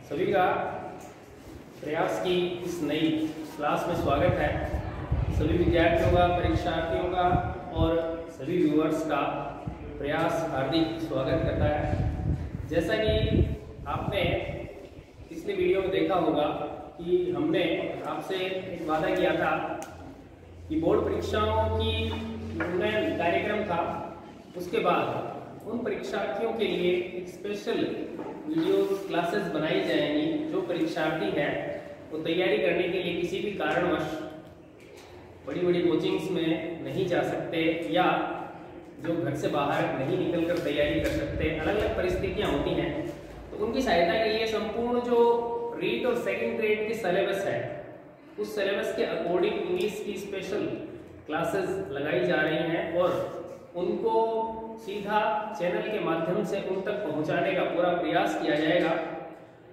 सभी का प्रयास की इस नई क्लास में स्वागत है। सभी विद्यार्थियों का, परीक्षार्थियों का और सभी व्यूअर्स का प्रयास हार्दिक स्वागत करता है। जैसा कि आपने पिछले वीडियो में देखा होगा कि हमने आपसे एक वादा किया था कि बोर्ड परीक्षाओं की उन्नयन कार्यक्रम था, उसके बाद उन परीक्षार्थियों के लिए एक स्पेशल वीडियो क्लासेस बनाई जाएंगी। जो परीक्षार्थी है वो तैयारी करने के लिए किसी भी कारणवश बड़ी बड़ी कोचिंग्स में नहीं जा सकते या जो घर से बाहर नहीं निकलकर तैयारी कर सकते, अलग अलग परिस्थितियां होती हैं, तो उनकी सहायता के लिए संपूर्ण जो रीट और सेकंड ग्रेड की सिलेबस है उस सिलेबस के अकॉर्डिंग इंग्लिश की स्पेशल क्लासेस लगाई जा रही हैं और उनको सीधा चैनल के माध्यम से उन तक पहुंचाने का पूरा प्रयास किया जाएगा।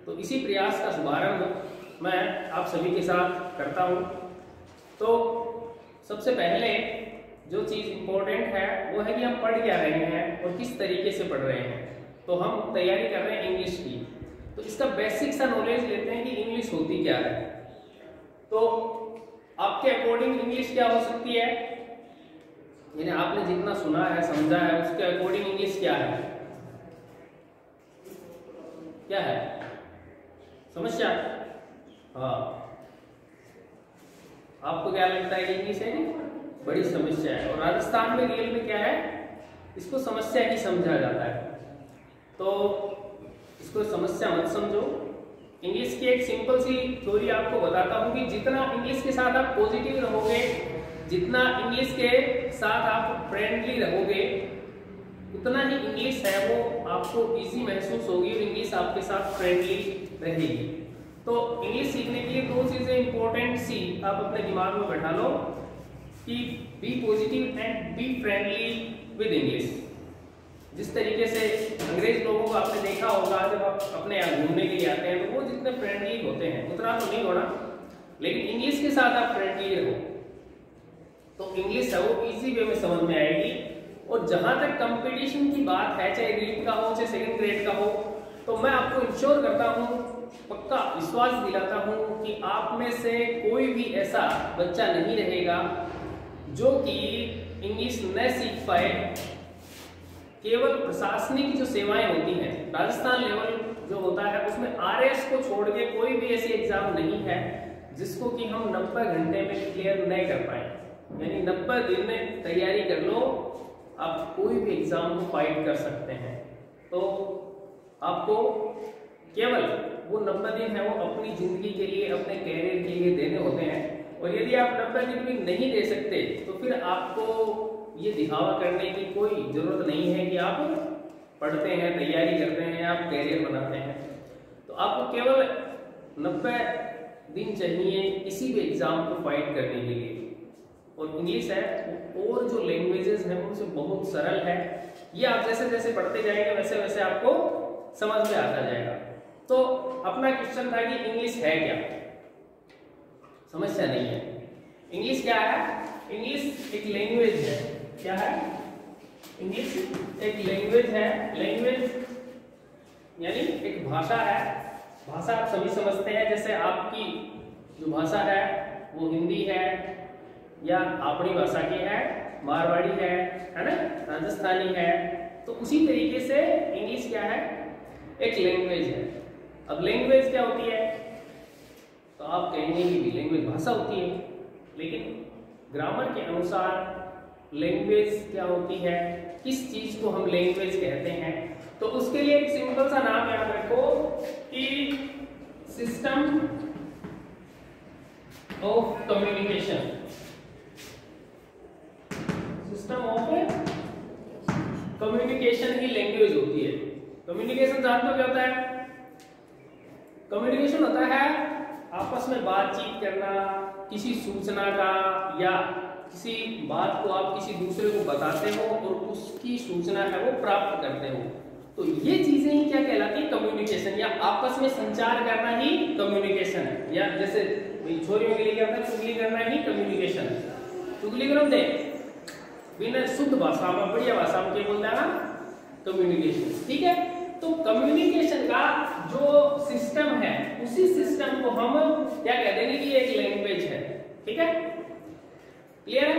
तो इसी प्रयास का शुभारंभ मैं आप सभी के साथ करता हूं। तो सबसे पहले जो चीज़ इम्पोर्टेंट है वो है कि हम पढ़ क्या रहे हैं और किस तरीके से पढ़ रहे हैं। तो हम तैयारी कर रहे हैं इंग्लिश की, तो इसका बेसिक सा नॉलेज लेते हैं कि इंग्लिश होती क्या है। तो आपके अकॉर्डिंग इंग्लिश क्या हो सकती है, यानी आपने जितना सुना है, समझा है, उसके अकॉर्डिंग इंग्लिश क्या है? क्या है? समस्या? हाँ, आपको क्या लगता है कि इंग्लिश है बड़ी समस्या है, और राजस्थान में रियल में क्या है, इसको समस्या ही समझा जाता है। तो इसको समस्या मत समझो। इंग्लिश की एक सिंपल सी थ्योरी आपको बताता हूं कि जितना इंग्लिश के साथ आप पॉजिटिव रहोगे, जितना इंग्लिश के साथ आप फ्रेंडली रहोगे, उतना ही इंग्लिश है वो आपको इजी महसूस होगी और इंग्लिश आपके साथ फ्रेंडली रहेगी। तो इंग्लिश सीखने के लिए दो चीजें इंपॉर्टेंट सी आप अपने दिमाग में बैठा लो कि be positive and be friendly with English. जिस तरीके से अंग्रेज लोगों को आपने देखा होगा, जब आप अपने यहाँ घूमने के लिए आते हैं तो वो जितने फ्रेंडली होते हैं उतना तो नहीं होना, लेकिन इंग्लिश के साथ आप फ्रेंडली रहो तो इंग्लिश है वो इजी वे में समझ में आएगी। और जहां तक कंपटीशन की बात है, चाहे रीट का हो चाहे सेकंड ग्रेड का हो, तो मैं आपको इंश्योर करता हूं, पक्का विश्वास दिलाता हूं कि आप में से कोई भी ऐसा बच्चा नहीं रहेगा जो कि इंग्लिश न सीख पाए। केवल प्रशासनिक जो सेवाएं होती हैं, राजस्थान लेवल जो होता है उसमें आरएस को छोड़ के कोई भी ऐसी एग्जाम नहीं है जिसको कि हम 90 घंटे में क्लियर नहीं कर पाए। यानी 90 दिन में तैयारी कर लो, आप कोई भी एग्जाम को फाइट कर सकते हैं। तो आपको केवल वो 90 दिन है वो अपनी जिंदगी के लिए, अपने कैरियर के लिए देने होते हैं। और यदि आप 90 दिन भी नहीं दे सकते तो फिर आपको ये दिखावा करने की कोई जरूरत नहीं है कि आप पढ़ते हैं, तैयारी करते हैं, आप कैरियर बनाते हैं। तो आपको केवल 90 दिन चाहिए किसी भी एग्जाम को फाइट करने के लिए। और इंग्लिश है और जो लैंग्वेजेस हैं उनसे बहुत सरल है। ये आप जैसे जैसे पढ़ते जाएंगे वैसे वैसे आपको समझ में आता जाएगा। तो अपना क्वेश्चन था कि इंग्लिश है क्या? समस्या नहीं है। इंग्लिश क्या है? इंग्लिश एक लैंग्वेज है। क्या है? इंग्लिश एक लैंग्वेज है। लैंग्वेज यानी एक भाषा है। भाषा आप सभी समझते हैं, जैसे आपकी जो भाषा है वो हिंदी है या अपनी भाषा की है, मारवाड़ी है ना, राजस्थानी है। तो उसी तरीके से इंग्लिश क्या है? एक लैंग्वेज है। अब लैंग्वेज क्या होती है? तो आप कहेंगे कि लैंग्वेज भाषा होती है, लेकिन ग्रामर के अनुसार लैंग्वेज क्या होती है, किस चीज को हम लैंग्वेज कहते हैं, तो उसके लिए एक सिंपल सा नाम याद रखो कि system of communication. System of communication he language होती है। कम्युनिकेशन जानते हो क्या होता है? कम्युनिकेशन होता है आपस में बातचीत करना, किसी सूचना का या किसी बात को आप किसी दूसरे को बताते हो और उसकी सूचना है वो प्राप्त करते हो। तो ये चीजें ही क्या कहलाती है? कम्युनिकेशन, या आपस में संचार करना ही कम्युनिकेशन है। या जैसे छोरियों के लिए क्या होता है? चुगली करना ही कम्युनिकेशन। चुगली करो दे बिना शुद्ध भाषा में, बढ़िया भाषा में क्या बोलता है ना? कम्युनिकेशन। ठीक है, तो कम्युनिकेशन का जो सिस्टम है उसी सिस्टम को हम क्या कह देंगे कि ये एक लैंग्वेज है। ठीक है, क्लियर है?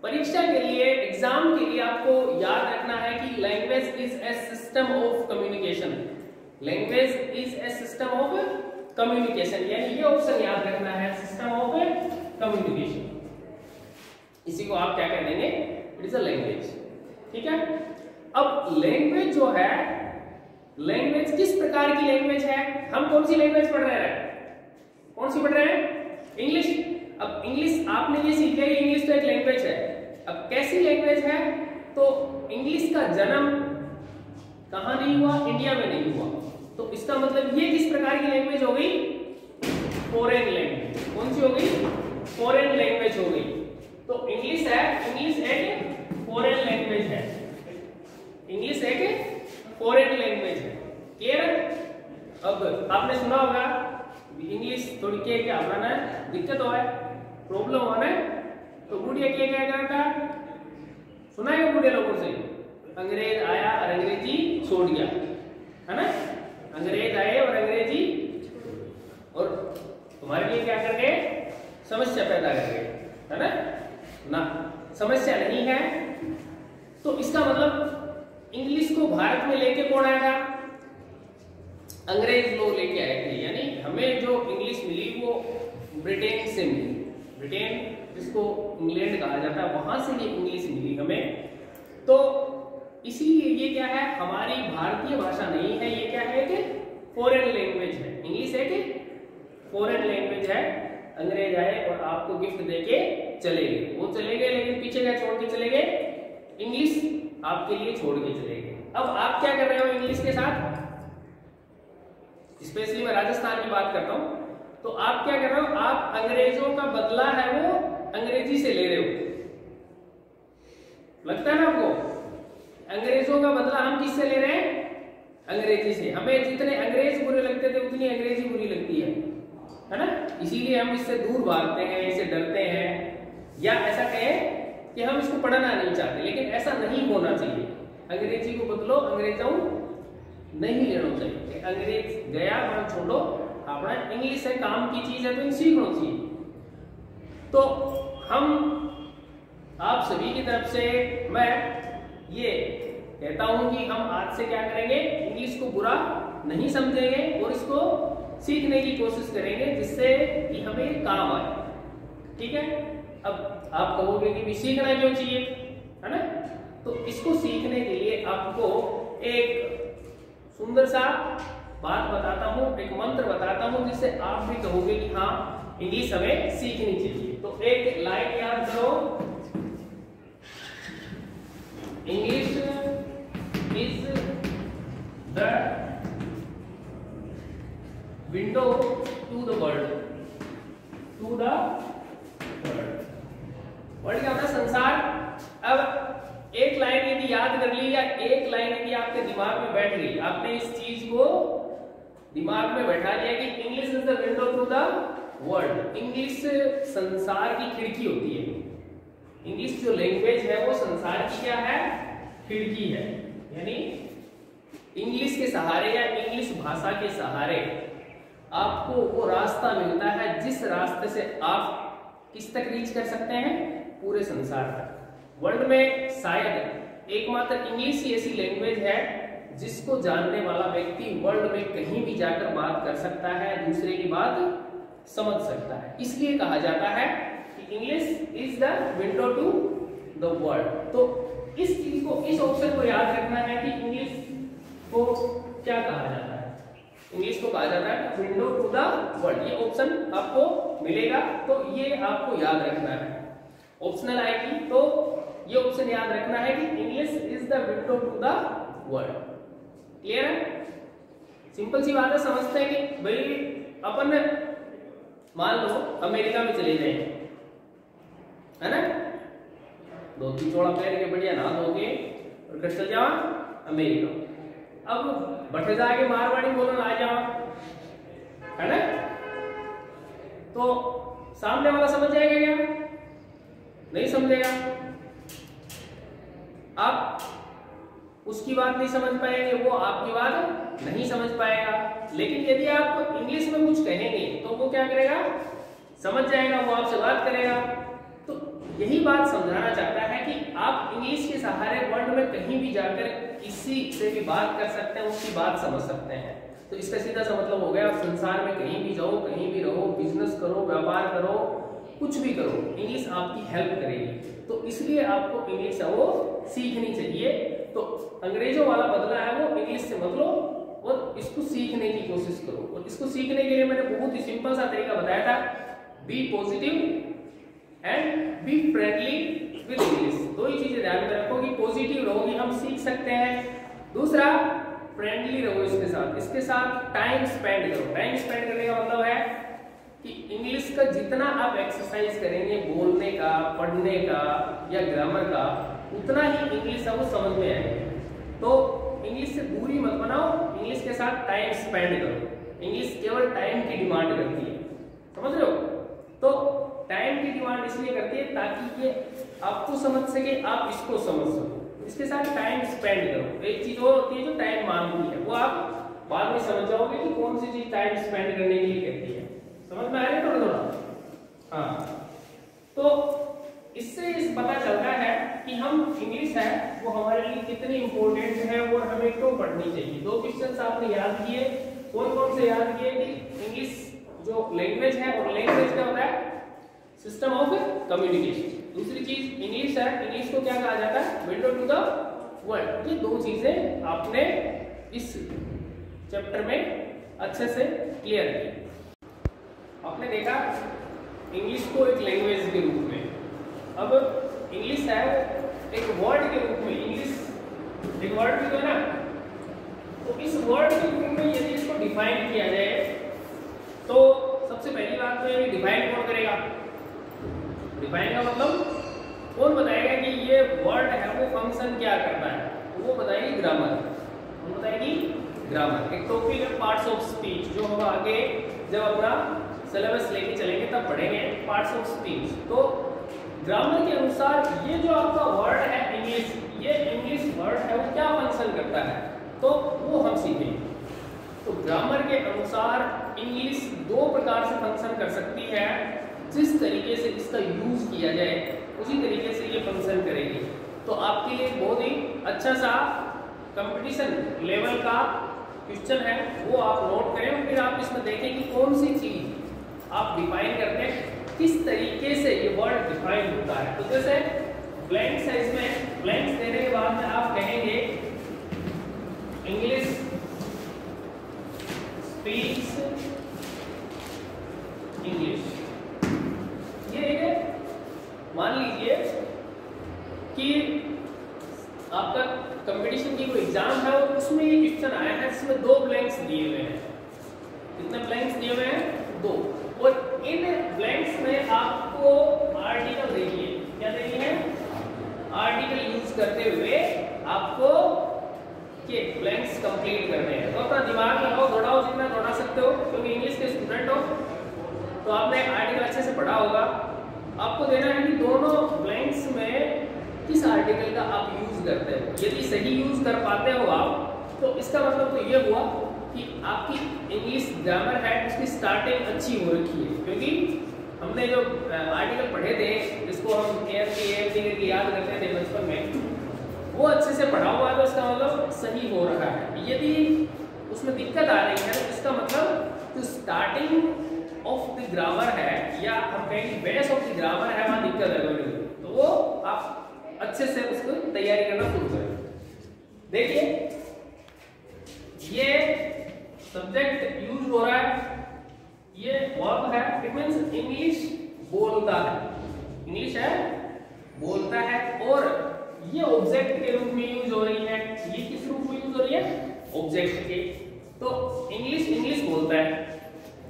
परीक्षा के लिए, एग्जाम के लिए आपको याद रखना है कि language is a system of communication. Language is a system of communication, यानी ये ऑप्शन याद रखना है, सिस्टम ऑफ कम्युनिकेशन। इसी को आप क्या कह देंगे? It is a language. ठीक है, अब लैंग्वेज जो है, लैंग्वेज किस प्रकार की लैंग्वेज है? हम कौन सी लैंग्वेज पढ़ रहे हैं? कौन सी पढ़ रहे हैं? इंग्लिश। अब इंग्लिश आपने ये सीख लिया कि इंग्लिश तो एक लैंग्वेज है। अब कैसी लैंग्वेज है? तो इंग्लिश का जन्म कहां नहीं हुआ? इंडिया में नहीं हुआ। तो इसका मतलब ये किस प्रकार की लैंग्वेज हो गई? Foreign language. कौन सी हो गई? फॉरेन लैंग्वेज हो गई। तो इंग्लिश है, इंग्लिश एक फॉरेन लैंग्वेज है। इंग्लिश एक फॉरेन लैंग्वेज है। क्लियर है? अब आपने सुना होगा इंग्लिश थोड़ी क्या अपना दिक्कत हो है, प्रॉब्लम हो है, तो बुढ़िया क्या करता? सुना है बुढ़े लोगों से, अंग्रेज आया और अंग्रेजी छोड़ गया, है ना? अंग्रेज आए और अंग्रेजी, और तुम्हारे लिए क्या कर गए? समस्या पैदा कर गए, है ना? ना, समस्या नहीं है। तो इसका मतलब इंग्लिश को भारत में लेके कौन आया था? अंग्रेज लोग लेके आए थे। यानी हमें जो इंग्लिश मिली वो ब्रिटेन से मिली। ब्रिटेन, जिसको इंग्लैंड कहा जाता है, वहां से ये इंग्लिश मिली हमें। तो इसीलिए ये क्या है? हमारी भारतीय भाषा नहीं है, ये क्या है? कि फॉरेन लैंग्वेज है। इंग्लिश एक फॉरेन लैंग्वेज है। अंग्रेज आए और आपको गिफ्ट देके चले गए, वो चले गए, लेकिन पीछे क्या छोड़ के चले गए? इंग्लिश आपके लिए छोड़ के चले गए। अब आप क्या कर रहे हो इंग्लिश के साथ? स्पेशली मैं राजस्थान की बात करता हूं, तो आप क्या कर रहे हो? आप अंग्रेजों का बदला है वो अंग्रेजी से ले रहे हो। लगता है ना आपको? अंग्रेजों का बदला हम किससे ले रहे हैं? अंग्रेजी से। हमें जितने अंग्रेज बुरे लगते थे उतनी अंग्रेजी बुरी लगती है ना? इसीलिए हम इससे दूर भागते हैं, इससे डरते हैं, या ऐसा कहें कि हम इसको पढ़ना नहीं चाहते। लेकिन ऐसा नहीं होना चाहिए। अंग्रेजी को बदलो, अंग्रेजों नहीं लेना चाहिए। अंग्रेज गया वहां छोड़ो, अपना इंग्लिश है, काम की चीज है, तो इन सीखना चाहिए। तो हम आप सभी की तरफ से मैं ये कहता हूं कि हम आज से क्या करेंगे? इंग्लिश को बुरा नहीं समझेंगे और इसको सीखने की कोशिश करेंगे, जिससे कि हमें काम आए। ठीक है? अब आप कहोगे कि भी सीखना क्यों चाहिए, है ना? तो इसको सीखने के लिए आपको एक सुंदर सा बात बताता हूं, एक मंत्र बताता हूं, जिससे आप भी कहोगे कि हाँ, इंग्लिश हमें सीखनी चाहिए। तो एक लाइन याद करो, English is the window to the world. To the world का अपना संसार। अब एक लाइन यदि याद कर ली, या एक लाइन यदि आपके दिमाग में बैठ गई, आपने इस चीज को दिमाग में बैठा लिया कि English is the window to the world. English संसार की खिड़की होती है। इंग्लिश जो लैंग्वेज है वो संसार की क्या है? खिड़की है। यानी इंग्लिश के सहारे या इंग्लिश भाषा के सहारे आपको वो रास्ता मिलता है जिस रास्ते से आप किस तक रीच कर सकते हैं? पूरे संसार तक। वर्ल्ड में शायद एकमात्र इंग्लिश ही ऐसी लैंग्वेज है जिसको जानने वाला व्यक्ति वर्ल्ड में कहीं भी जाकर बात कर सकता है, दूसरे की बात समझ सकता है। इसलिए कहा जाता है कि English is the window to the world. तो इस चीज को, इस ऑप्शन को याद रखना है कि इंग्लिश को क्या कहा जाता है? इंग्लिश को कहा जाता है विंडो टू द वर्ल्ड। ये ऑप्शन आपको मिलेगा, तो ये आपको याद रखना है। ऑप्शनल आएगी तो ये ऑप्शन याद रखना है कि English is the window to the world. Clear है? सिंपल सी बात है, समझते हैं कि भाई अपन मान लो अमेरिका में चले जाए, है ना? धोती चौड़ा पहन के बढ़िया नहा धो के और चल जाओ अमेरिका। अब बैठे जाके मारवाड़ी बोलना आ जाओ, है ना? तो सामने वाला समझ जाएगा क्या? नहीं समझेगा। आप उसकी बात नहीं समझ पाएंगे, वो आपकी बात नहीं समझ पाएगा। लेकिन यदि आप इंग्लिश में कुछ कहेंगे तो वो क्या करेगा, समझ जाएगा, वो आपसे बात करेगा। तो यही बात समझाना चाहता है कि आप इंग्लिश के सहारे वर्ल्ड में कहीं भी जाकर किसी से भी बात कर सकते हैं, उसकी बात समझ सकते हैं। तो इसका सीधा सा मतलब हो गया, आप संसार में कहीं भी जाओ, कहीं भी रहो, बिजनेस करो, व्यापार करो, कुछ भी करो, इंग्लिश आपकी हेल्प करेगी। तो इसलिए आपको इंग्लिश है वो सीखनी चाहिए। तो अंग्रेजों वाला बदला है वो इंग्लिश से मत लो और इसको सीखने की कोशिश करो। और इसको सीखने के लिए मैंने बहुत ही सिंपल सा तरीका बताया था, be positive and be friendly with English. दो ही चीजें ध्यान में रखो कि पॉजिटिव रहोगी हम सीख सकते हैं, दूसरा फ्रेंडली रहो इसके साथ टाइम स्पेंड करो। टाइम स्पेंड करने का मतलब है कि इंग्लिश का जितना आप एक्सरसाइज करेंगे बोलने का, पढ़ने का या ग्रामर का, उतना ही इंग्लिश आपको समझ में आएगी। तो इंग्लिश से दूरी मत बनाओ, इंग्लिश के साथ टाइम स्पेंड करो। इंग्लिश केवल टाइम की डिमांड करती है, समझ रहे हो? तो टाइम की डिमांड इसलिए करती है ताकि ये आपको समझ सके, आप इसको समझ सको। इसके साथ टाइम स्पेंड करो। एक चीज और होती है जो टाइम मांगती है, वो आप बाद में समझ जाओगे कि कौन सी चीज टाइम स्पेंड करने के लिए कहती है। समझ में आ रहा है थोड़ा थोड़ा? हाँ, तो इससे इस पता चलता है कि हम इंग्लिश है वो हमारे लिए कितनी इंपॉर्टेंट है और हमें क्यों पढ़नी चाहिए। दो क्वेश्चंस आपने याद किए, कौन कौन से याद किए कि इंग्लिश जो लैंग्वेज है, और लैंग्वेज क्या होता है, सिस्टम ऑफ कम्युनिकेशन। दूसरी चीज इंग्लिश है, इंग्लिश को क्या कहा जाता है, विंडो टू द वर्ल्ड। ये दो चीजें आपने इस चैप्टर में अच्छे से क्लियर की। आपने देखा इंग्लिश को एक लैंग्वेज के रूप में, अब इंग्लिश है एक वर्ड के रूप में। इंग्लिश एक वर्ड भी तो है ना, तो इस वर्ड के रूप में यदि इसको डिफाइन किया जाए तो सबसे पहली बात तो ये डिफाइन कौन करेगा, डिफाइन का मतलब कौन बताएगा कि ये वर्ड है वो फंक्शन क्या करता है, वो बताएगी ग्रामर। कौन बताएगी, ग्रामर। एक टॉपिक है पार्ट्स ऑफ स्पीच, जो हम आगे जब अपना सिलेबस लेके चलेंगे तब पढ़ेंगे पार्ट्स ऑफ स्पीच। तो ग्रामर के अनुसार ये जो आपका वर्ड है इंग्लिश, ये इंग्लिश वर्ड है वो क्या फंक्शन करता है, तो वो हम सीखेंगे। तो ग्रामर के अनुसार इंग्लिश दो प्रकार से फंक्शन कर सकती है। जिस तरीके से इसका यूज किया जाए उसी तरीके से ये फंक्शन करेगी। तो आपके लिए बहुत ही अच्छा सा कंपटीशन लेवल का क्वेश्चन है, वो आप नोट करें। फिर आप इसमें देखें कि कौन सी चीज आप डिफाइन करते हैं, किस तरीके से ये वर्ड डिफाइन होता है। तो जैसे ब्लैंक्स है, इसमें ब्लैंक्स देने के बाद में आप कहेंगे इंग्लिश स्पीक्स इंग्लिश। ये मान लीजिए कि आपका कंपटीशन की कोई एग्जाम है और उसमें ये क्वेश्चन आया है जिसमें दो ब्लैंक्स दिए हुए हैं। कितने ब्लैंक्स दिए हुए हैं, दो। और इन ब्लैंक्स में आपको आर्टिकल देखिए, क्या देनी है, आर्टिकल यूज करते हुए आपको के ब्लैंक्स कंप्लीट करने हैं। तो अपना दिमाग लगाओ, दौड़ाओ जितना दौड़ा सकते हो, क्योंकि इंग्लिश के स्टूडेंट हो तो आपने आर्टिकल अच्छे से पढ़ा होगा। आपको देना है कि दोनों ब्लैंक्स में किस आर्टिकल का आप यूज करते हो। यदि सही यूज कर पाते हो आप, तो इसका मतलब तो ये हुआ कि आपकी इंग्लिश ग्रामर है उसकी स्टार्टिंग अच्छी हो रखी है। क्योंकि हमने जो आर्टिकल पढ़े थे जिसको हम करके याद करते थे बचपन में, वो अच्छे से पढ़ा हुआ है तो इसका मतलब सही हो रहा है। यदि उसमें दिक्कत आ रही है तो इसका मतलब जो स्टार्टिंग ऑफ द ग्रामर है, या हम कहेंगे बेस ऑफ द ग्रामर है, वहां दिक्कत है। तो वो आप अच्छे से उसको तैयारी करना शुरू करें। देखिए ये सब्जेक्ट यूज हो रहा है, ये वर्ब है, इट मींस इंग्लिश बोलता है, इंग्लिश है बोलता है। और ये ऑब्जेक्ट के रूप में यूज हो रही है। ये किस रूप में यूज हो रही है, ऑब्जेक्ट के। तो इंग्लिश इंग्लिश बोलता है,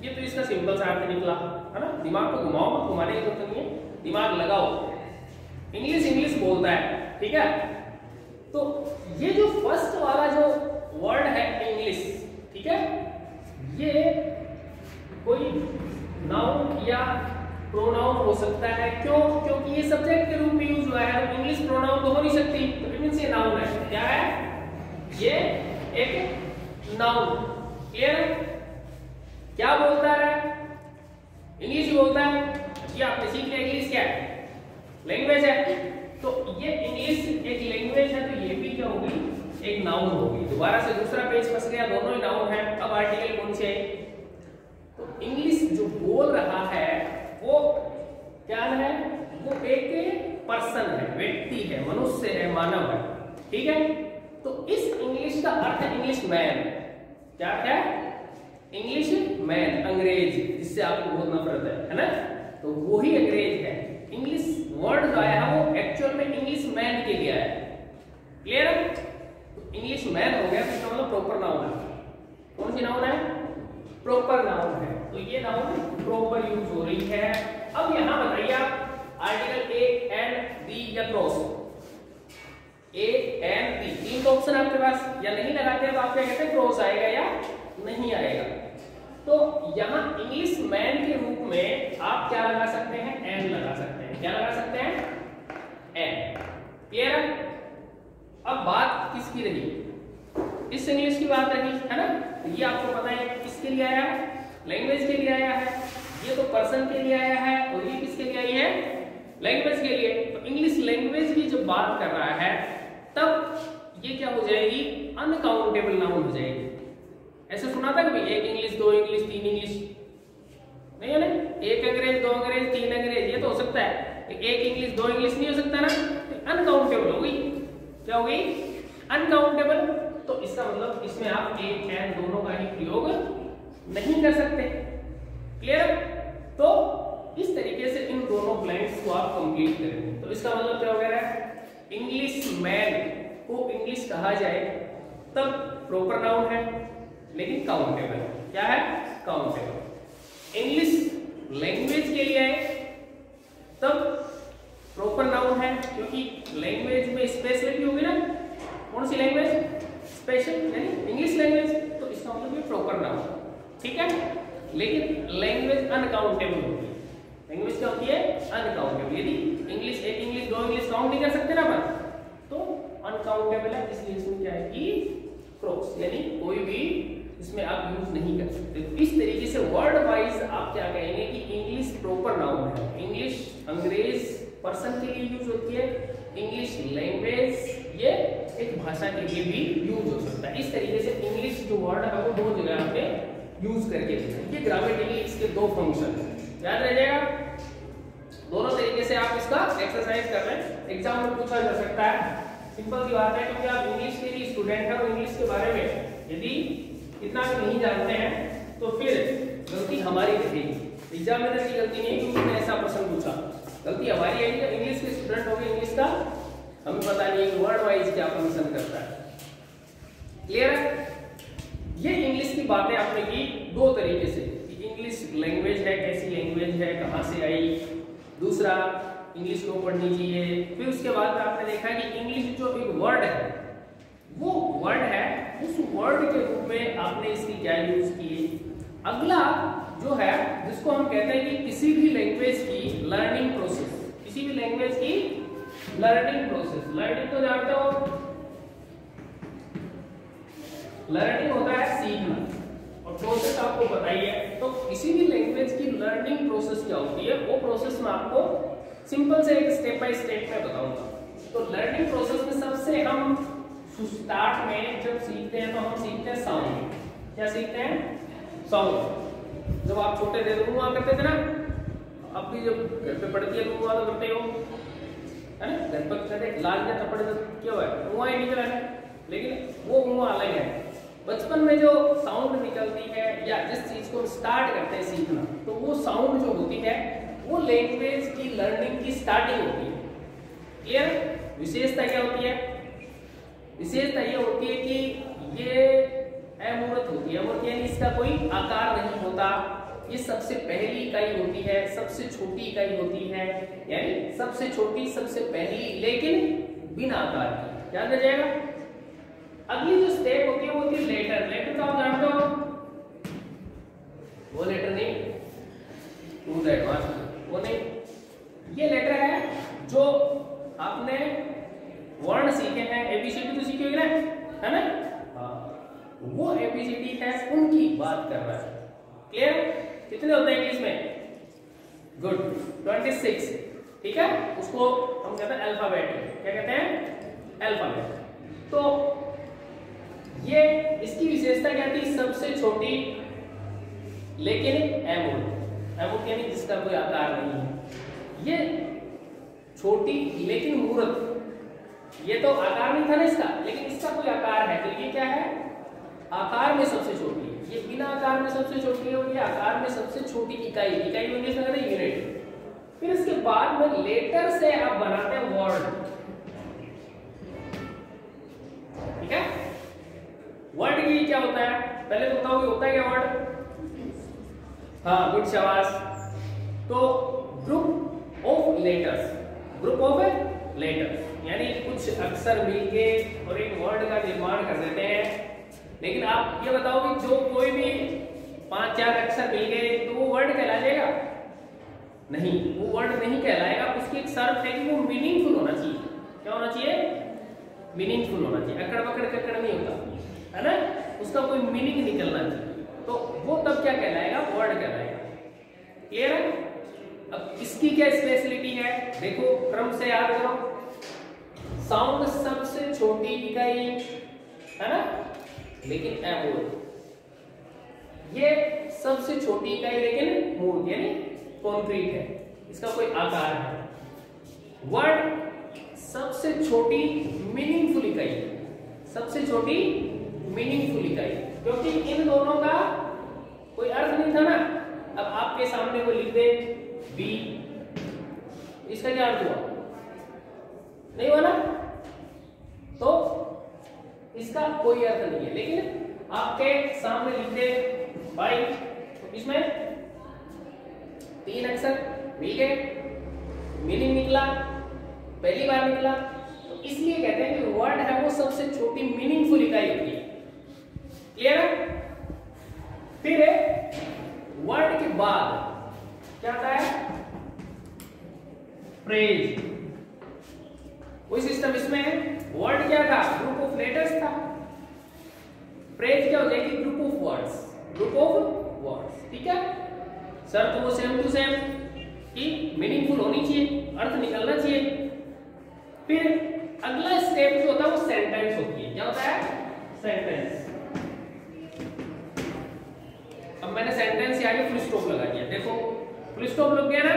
ये तो इसका सिंपल सा अर्थ निकला है ना। दिमाग को घुमाओ मत, घुमाने की जरूरत नहीं है, दिमाग लगाओ। इंग्लिश इंग्लिश बोलता है, ठीक है। तो ये जो फर्स्ट वाला जो वर्ड है इंग्लिश, ठीक है, ये कोई नाउन या प्रोनाउन हो सकता है। क्यों? क्योंकि ये सब्जेक्ट के रूप में यूज हुआ है, तो इंग्लिश प्रोनाउन तो हो नहीं सकती, तो इट मींस ये नाउन है। क्या है ये? एक नाउन। क्लियर है? क्या बोलता है? इंग्लिश बोलता है। ये आपने सीख लिया इंग्लिश क्या है? लैंग्वेज है। तो ये इंग्लिश एक लैंग्वेज है, तो ये भी क्या होगी? एक नाउन होगी। दोबारा से दूसरा पेज फंस गया, दोनों ही नाउन है। अब आर्टिकल कौन से है? तो इंग्लिश जो बोल रहा है वो क्या है? वो एक पर्सन है, व्यक्ति है, मनुष्य है, मानव है। ठीक है? तो इस इंग्लिश का अर्थ है इंग्लिश मैन। क्या है? इंग्लिश मैन, अंग्रेज, जिससे आपको बहुत नफरत है ना? तो वो ही अंग्रेज है। इंग्लिश वर्ड जो आया है वो एक्चुअल में इंग्लिश मैन के लिए आया है। क्लियर है? तो इंग्लिश मैन हो गया, तो इसका मतलब प्रॉपर नाउन है। कौन सी नाउन है? प्रॉपर नाउन है। तो ये नाउन प्रॉपर यूज हो रही है। अब यहां बताइए आप आर्टिकल ए एंड बी या क्रॉस, ए एंड बी तीन ऑप्शन आपके पास, या नहीं लगाते तो आप क्या कहते हैं? क्रॉस आएगा या नहीं आएगा। तो यहां इंग्लिश मैन के रूप में आप क्या लगा सकते हैं? एन लगा सकते हैं। क्या लगा सकते हैं? एन। क्लियर है? अब बात किसकी रही? इस इंग्लिश की बात रही है ना? तो ये आपको पता है किसके लिए आया है? लैंग्वेज के लिए आया है। ये तो पर्सन के लिए आया है, और ये किसके लिए आई है? लैंग्वेज के लिए। तो इंग्लिश लैंग्वेज की जब बात कर रहा है तब ये क्या हो जाएगी? अनकाउंटेबल नाउन हो जाएगी। ऐसे सुना था कभी? एक इंग्लिश, दो इंग्लिश, तीन इंग्लिश? नहीं है ना? एक अंग्रेज, दो अंग्रेज, तीन अंग्रेज, ये तो हो सकता है। एक इंग्लिश, दो इंग्लिश नहीं हो सकता ना? अनकाउंटेबल हो गई। क्या हो गई? अनकाउंटेबल। तो इसका मतलब इसमें आप एक एंड दोनों का ही प्रयोग नहीं कर सकते। क्लियर? तो इस तरीके से इन दोनों ब्लैंक्स को आप कंप्लीट करेंगे। तो इसका मतलब क्या हो गया? इंग्लिश मैन को इंग्लिश कहा जाए तब प्रॉपर नाउन है, लेकिन काउंटेबल। क्या है? काउंटेबल। इंग्लिश लैंग्वेज के लिए है तब प्रॉपर नाउन है, क्योंकि लैंग्वेज में स्पेशलिटी होगी ना। कौन सी लैंग्वेज? स्पेशल, यानी इंग्लिश लैंग्वेज। तो इसका मतलब ये प्रॉपर नाउन। ठीक है? लेकिन लैंग्वेज अनकाउंटेबल होती है। लैंग्वेज क्या होती है? अनकाउंटेबल। यदि इंग्लिश, एक इंग्लिश, दो इंग्लिश काउंट नहीं कर सकते ना अपन, तो अनकाउंटेबल है। इसलिए इसमें क्या है कि क्रॉस, यानी कोई भी इसमें आप यूज नहीं कर सकते। तो इस तरीके से वर्ड वाइज आप क्या कहेंगे कि इंग्लिश प्रॉपर नाउन है। इंग्लिश अंग्रेज पर्सन के लिए यूज होती है। इंग्लिश लैंग्वेज ये एक भाषा के लिए भी यूज हो सकता है। इस तरीके से इंग्लिश जो वर्ड है वो दो जगह पे यूज करके ये ग्रामेटिकली इसके दो फंक्शन है। याद रह जाएगा? दोनों तरीके से आप इसका एक्सरसाइज कर रहे हैं, एग्जाम में पूछा जा सकता है। सिंपल सी बात है, क्योंकि आप इंग्लिश के लिए स्टूडेंट हैं और इंग्लिश के बारे में यदि इतना भी नहीं जानते हैं तो फिर गलती हमारी रहेगी। एग्जामिनर की गलती नहीं कि उसने ऐसा प्रश्न पूछा, गलती हमारी है। इंग्लिश के स्टूडेंट हो गए, इंग्लिश का हमें पता नहीं है वर्ड वाइज क्या फंक्शन करता है। क्लियर है? ये इंग्लिश की बातें आपने की दो तरीके से। इंग्लिश लैंग्वेज है, कैसी लैंग्वेज है, कहां से आई, दूसरा इंग्लिश को पढ़नी चाहिए। फिर उसके बाद आपने देखा कि इंग्लिश जो एक वर्ड है वो वर्ड है, उस वर्ड के रूप में आपने इसकी क्या यूज की। अगला जो है जिसको हम कहते हैं कि किसी भी लैंग्वेज की लर्निंग प्रोसेस, किसी भी लैंग्वेज की लर्निंग प्रोसेस। लर्निंग तो जानते हो, लर्निंग होता है सीखना, और प्रोसेस आपको पता ही है। तो किसी भी लैंग्वेज की लर्निंग प्रोसेस क्या होती है, वो प्रोसेस मैं आपको सिंपल से एक स्टेप बाय स्टेप में बताऊंगा। तो लर्निंग प्रोसेस में सबसे हम स्टार्ट में जब सीखते हैं तो हम सीखते हैं साउंड। क्या सीखते हैं? साउंड। जब आप छोटे थे तो हुआ करते थे ना, अब भी जब घर पे पढ़ती है तो हुआ तो करते हो, है ना? घर पर कहते लाल या थप्पड़ तो क्या हुआ है, हुआ ही निकला है, लेकिन वो हुआ अलग है। बचपन में जो साउंड निकलती है या जिस चीज को स्टार्ट करते हैं सीखना, तो वो साउंड जो होती है वो लैंग्वेज की लर्निंग की स्टार्टिंग होती है। क्लियर? विशेषता क्या होती है? विशेषता ये होती है कि ये अमूर्त होती है। अमूर्त यानी इसका कोई आकार नहीं होता, ये सबसे पहली इकाई होती है, सबसे छोटी इकाई होती है, यानी सबसे छोटी सबसे पहली, लेकिन बिना आकार की। याद रह जाएगा? अगली जो स्टेप होती है वो होती है लेटर। लेटर तो आप जानते हो, वो लेटर नहीं, टू द एडवांस, वो नहीं। ये लेटर है जो आपने वर्ण सीखे हैं, एबीसीडी तो सीखे ना, है ना? हाँ, वो एबीसीडी है, उनकी बात कर रहा है। क्लियर? कितने होते हैं इंग्लिश में? गुड, 26। ठीक है, उसको हम कहते हैं अल्फाबेट। क्या कहते हैं? अल्फाबेट। तो ये इसकी विशेषता क्या थी? सबसे छोटी लेकिन एमोड यानी जिसका कोई आकार नहीं है। ये छोटी लेकिन मूर्त, ये तो आकार नहीं था ना इसका, लेकिन इसका कोई आकार है, तो ये क्या है? आकार में सबसे छोटी है। ये बिना आकार में सबसे छोटी है और ये आकार में सबसे छोटी इकाई में इंग्लिश में कहते हैं यूनिट। फिर इसके बाद में लेटर से आप बनाते हैं वर्ड। ठीक है, वर्ड की क्या होता है? पहले तो बताओ होता है क्या वर्ड? हाँ, गुड, शाबाश। तो ग्रुप ऑफ लेटर्स यानी कुछ अक्षर मिलके और एक वर्ड का निर्माण कर देते हैं। लेकिन आप ये बताओ कि जो कोई भी 5-4 अक्षर मिल गए तो वो वर्ड कहलाएगा? नहीं, वो वर्ड नहीं कहलाएगा। उसकी एक शर्त है कि वो मीनिंगफुल होना चाहिए। क्या होना चाहिए? मीनिंगफुल होना चाहिए। अकड़ पकड़ ककड़ नहीं होता है ना, उसका कोई मीनिंग निकलना चाहिए, तो वो तब क्या कहलाएगा? वर्ड कहलाएगा। क्लियर है? अब इसकी क्या स्पेशलिटी है? देखो, क्रम से याद करो। साउंड सबसे छोटी इकाई है ना, लेकिन एमोड। ये सबसे छोटी इकाई लेकिन मूर्त यानी कॉन्क्रीट है, इसका कोई आकार है। वर्ड सबसे छोटी मीनिंगफुल इकाई, सबसे छोटी मीनिंगफुल इकाई, क्योंकि इन दोनों का कोई अर्थ नहीं था ना। अब आपके सामने कोई लिख दे बी, इसका क्या अर्थ हुआ? नहीं हुआ ना, तो इसका कोई अर्थ नहीं है। लेकिन आपके सामने लिख दे बाई, तो इसमें 3 अक्षर मिल गए, मीनिंग निकला, पहली बार निकला, तो इसलिए कहते हैं कि वर्ड है वो सबसे छोटी मीनिंगफुल इकाई होती है। क्लियर है? फिर वर्ड के बाद क्या आता है? फ्रेज। वही सिस्टम इसमें है। वर्ड क्या था? ग्रुप ऑफ लेटर्स था। फ्रेज क्या हो जाएगी? Group of words. ठीक है, सर तो वो सेम टू सेम कि मीनिंगफुल होनी चाहिए, अर्थ निकलना चाहिए। फिर अगला स्टेप जो होता है वो सेंटेंस होती है। क्या होता है? सेंटेंस। अब मैंने सेंटेंस के आगे फुल स्टॉप लगा दिया। देखो, फुल स्टॉप लग गया ना,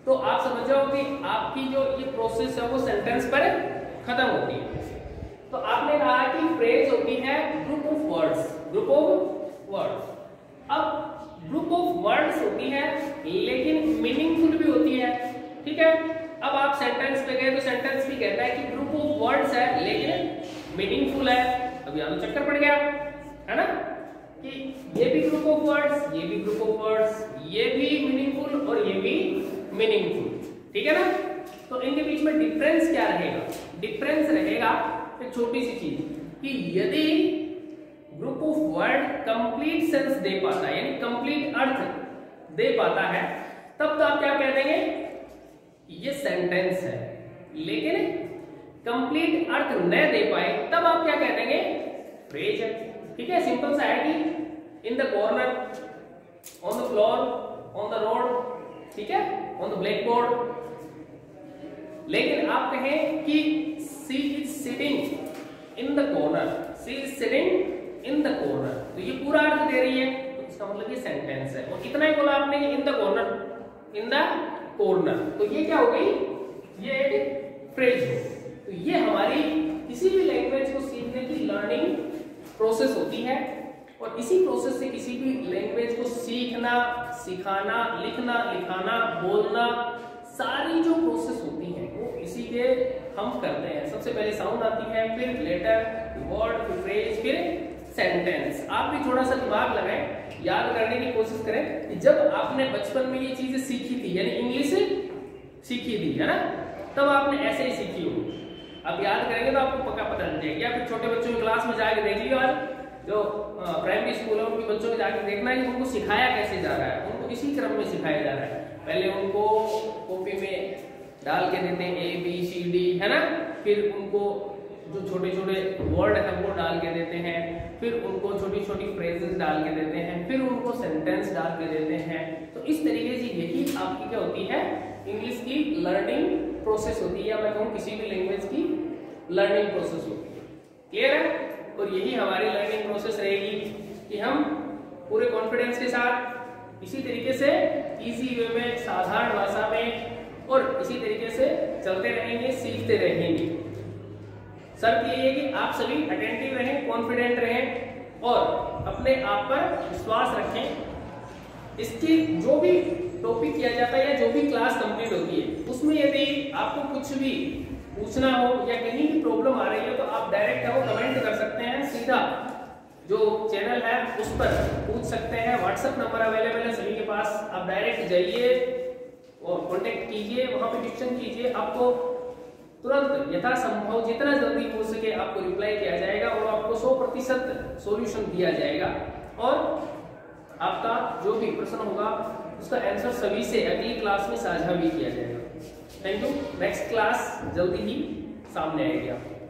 तो आप समझ जाओ कि आपकी जो ये प्रोसेस है वो सेंटेंस पर खत्म होती है। तो आपने कहा कि फ्रेज होती है ग्रुप ऑफ वर्ड्स। अब ग्रुप ऑफ वर्ड्स होती है लेकिन मीनिंगफुल भी होती है। ठीक है, अब आप सेंटेंस पे गए तो सेंटेंस भी कहता है कि ग्रुप ऑफ वर्ड्स है लेकिन मीनिंगफुल है। अब यहां तो चक्कर पड़ गया है ना, कि ये भी ग्रुप ऑफ वर्ड्स, ये भी ग्रुप ऑफ वर्ड्स, ये भी मीनिंगफुल और ये भी मीनिंगफुल। ठीक है ना, तो इनके बीच में डिफरेंस क्या रहेगा? डिफरेंस रहेगा एक छोटी सी चीज कि यदि group of word complete sense दे पाता है, यानी कंप्लीट अर्थ दे पाता है, तब तो आप क्या कह देंगे? ये सेंटेंस है। लेकिन कंप्लीट अर्थ न दे पाए तब आप क्या कह देंगे? फ्रेज है। ठीक है, सिंपल सा है कि इन the corner, on the floor, on the road, ठीक है, ऑन द ब्लैक बोर्ड। लेकिन आप कहें कि she is sitting in the corner, she is sitting in the corner, तो ये पूरा अर्थ दे रही है, तो इसका मतलब ये सेंटेंस है। और इतना ही बोला आपने इन the corner, in the corner, तो ये क्या हो गई? ये एक फ्रेज है। तो ये हमारी किसी भी लैंग्वेज को सीखने की लर्निंग प्रोसेस होती है, और इसी प्रोसेस से किसी भी लैंग्वेज को सीखना, सिखाना, लिखना, लिखाना, बोलना, सारी जो प्रोसेस होती है वो इसी के हम करते हैं। सबसे पहले साउंड आती है, फिर लेटर, वर्ड, फिर फ्रेज, फिर सेंटेंस। आप भी थोड़ा सा दिमाग लगाएं, याद करने की कोशिश करें कि जब आपने बचपन में ये चीजें सीखी थी, यानी इंग्लिश सीखी थी, है ना, तब आपने ऐसे ही सीखी होगी। आप याद करेंगे तो आपको पक्का पता चल जाएगा। या फिर छोटे बच्चों की क्लास में जाके देख लियो, आज जो प्राइमरी स्कूल है उनके बच्चों को जाके देखना है कि उनको सिखाया कैसे जा रहा है। उनको इसी क्रम में सिखाया जा रहा है। पहले उनको कॉपी में डाल के देते हैं ABCD, है ना, फिर उनको जो छोटे छोटे वर्ड है वो डाल के देते हैं, फिर उनको छोटी छोटी फ्रेजेस डाल के देते हैं, फिर उनको सेंटेंस डाल के देते हैं। तो इस तरीके से यही आपकी क्या होती है, इंग्लिश की लर्निंग प्रोसेस होती है, या मैं कहूँ किसी भी लैंग्वेज की लर्निंग प्रोसेस होती है। क्लियर है? और यही हमारी लर्निंग प्रोसेस रहेगी कि हम पूरे कॉन्फिडेंस के साथ इसी तरीके से इजी वे में, साधारण भाषा में और इसी तरीके से चलते रहेंगे, सीखते रहेंगे। शर्त यही है कि आप सभी अटेंटिव रहें, कॉन्फिडेंट रहें और अपने आप पर विश्वास रखें। इसकी जो भी टॉपिक किया जाता है या जो भी क्लास कंप्लीट होती है उसमें यदि आपको कुछ भी पूछना हो या कहीं भी प्रॉब्लम आ रही है तो आप डायरेक्ट वो कमेंट कर सकते हैं, सीधा जो चैनल है उस पर पूछ सकते हैं। व्हाट्सएप नंबर अवेलेबल है सभी के पास, आप डायरेक्ट जाइए और कांटेक्ट कीजिए, वहां पे क्वेश्चन कीजिए, आपको तुरंत यथासंभव जितना जल्दी हो सके आपको रिप्लाई किया जाएगा और आपको 100% सॉल्यूशन दिया जाएगा और आपका जो भी प्रश्न होगा उसका आंसर सभी से अगली क्लास में साझा भी किया जाएगा। Thank you. नेक्स्ट क्लास जल्दी ही सामने आएगी आपको।